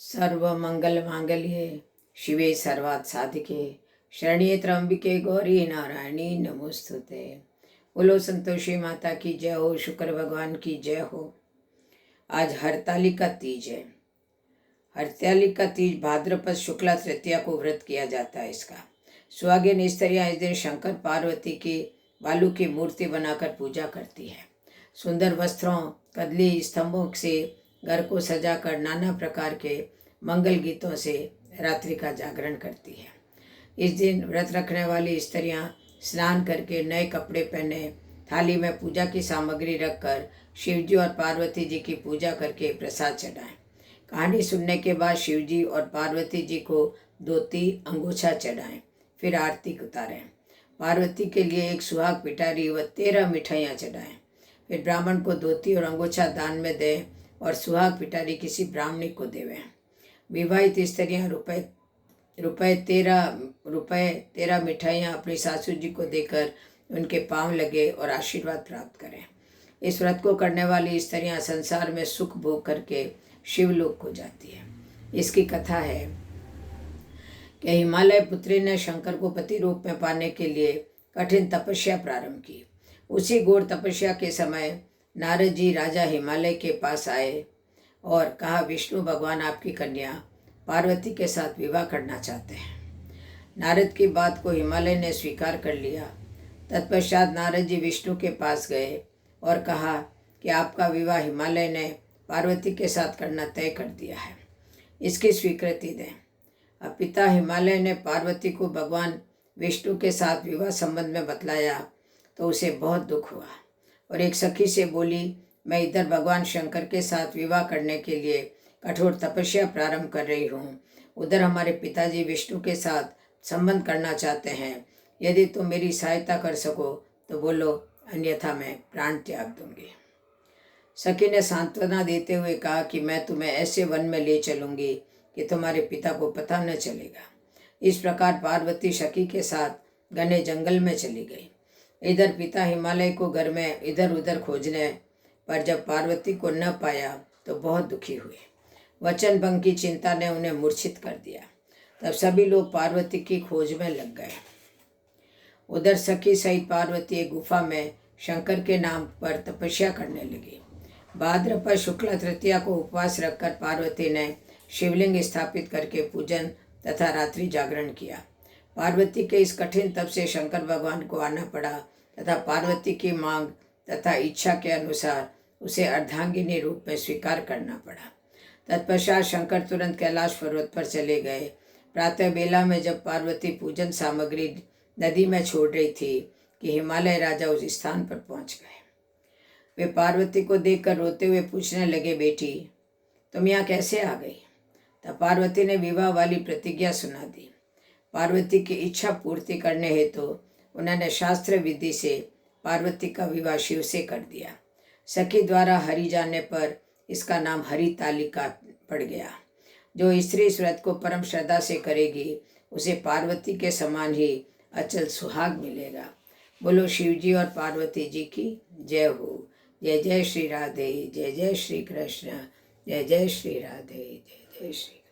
सर्वमंगलमांगल्ये शिवे सर्वार्थ साधिके शरण्ये त्र्यंबिके गौरी नारायणी नमोस्तुते। बोलो संतोषी माता की जय हो, शुक्र भगवान की जय हो। आज हरतालिका तीज है। हरतालिका तीज भाद्रपद शुक्ला तृतीया को व्रत किया जाता है। इसका सुहागिन स्त्रियां इस दिन शंकर पार्वती की बालू की मूर्ति बनाकर पूजा करती है। सुंदर वस्त्रों, कदली स्तंभों से घर को सजाकर नाना प्रकार के मंगल गीतों से रात्रि का जागरण करती है। इस दिन व्रत रखने वाली स्त्रियां स्नान करके नए कपड़े पहने, थाली में पूजा की सामग्री रखकर शिवजी और पार्वती जी की पूजा करके प्रसाद चढ़ाएं। कहानी सुनने के बाद शिवजी और पार्वती जी को धोती अंगोछा चढ़ाएं, फिर आरती उतारें। पार्वती के लिए एक सुहाग पिटारी व 13 मिठाइयाँ चढ़ाएं। फिर ब्राह्मण को धोती और अंगोछा दान में दें और सुहाग पिटारी किसी ब्राह्मणी को देवें। विवाहित स्त्रियाँ रुपए 13 मिठाइयाँ अपनी सासू जी को देकर उनके पांव लगे और आशीर्वाद प्राप्त करें। इस व्रत को करने वाली स्त्रियाँ संसार में सुख भोग करके शिवलोक को जाती है। इसकी कथा है कि हिमालय पुत्री ने शंकर को पति रूप में पाने के लिए कठिन तपस्या प्रारंभ की। उसी घोर तपस्या के समय नारद जी राजा हिमालय के पास आए और कहा, विष्णु भगवान आपकी कन्या पार्वती के साथ विवाह करना चाहते हैं। नारद की बात को हिमालय ने स्वीकार कर लिया। तत्पश्चात नारद जी विष्णु के पास गए और कहा कि आपका विवाह हिमालय ने पार्वती के साथ करना तय कर दिया है, इसकी स्वीकृति दें। अब पिता हिमालय ने पार्वती को भगवान विष्णु के साथ विवाह संबंध में बतलाया तो उसे बहुत दुख हुआ और एक सखी से बोली, मैं इधर भगवान शंकर के साथ विवाह करने के लिए कठोर तपस्या प्रारंभ कर रही हूँ, उधर हमारे पिताजी विष्णु के साथ संबंध करना चाहते हैं। यदि तुम मेरी सहायता कर सको तो बोलो, अन्यथा मैं प्राण त्याग दूंगी। सखी ने सांत्वना देते हुए कहा कि मैं तुम्हें ऐसे वन में ले चलूंगी कि तुम्हारे पिता को पता न चलेगा। इस प्रकार पार्वती सखी के साथ घने जंगल में चली गई। इधर पिता हिमालय को घर में इधर उधर खोजने पर जब पार्वती को न पाया तो बहुत दुखी हुए। वचन भंग की चिंता ने उन्हें मूर्छित कर दिया। तब सभी लोग पार्वती की खोज में लग गए। उधर सखी सहित पार्वती एक गुफा में शंकर के नाम पर तपस्या करने लगी। भाद्रपद शुक्ला तृतीया को उपवास रखकर पार्वती ने शिवलिंग स्थापित करके पूजन तथा रात्रि जागरण किया। पार्वती के इस कठिन तप से शंकर भगवान को आना पड़ा तथा पार्वती की मांग तथा इच्छा के अनुसार उसे अर्धांगिनी रूप में स्वीकार करना पड़ा। तत्पश्चात शंकर तुरंत कैलाश पर्वत पर चले गए। प्रातः बेला में जब पार्वती पूजन सामग्री नदी में छोड़ रही थी कि हिमालय राजा उस स्थान पर पहुंच गए। वे पार्वती को देखकर रोते हुए पूछने लगे, बेटी तुम यहाँ कैसे आ गई? तब पार्वती ने विवाह वाली प्रतिज्ञा सुना दी। पार्वती की इच्छा पूर्ति करने हेतु उन्होंने शास्त्र विधि से पार्वती का विवाह शिव से कर दिया। सखी द्वारा हरि जाने पर इसका नाम हरितालिका पड़ गया। जो स्त्री इस व्रत को परम श्रद्धा से करेगी उसे पार्वती के समान ही अचल सुहाग मिलेगा। बोलो शिवजी और पार्वती जी की जय हो। जय जय श्री राधे, जय जय श्री कृष्ण, जय जय श्री राधे, जय जय श्री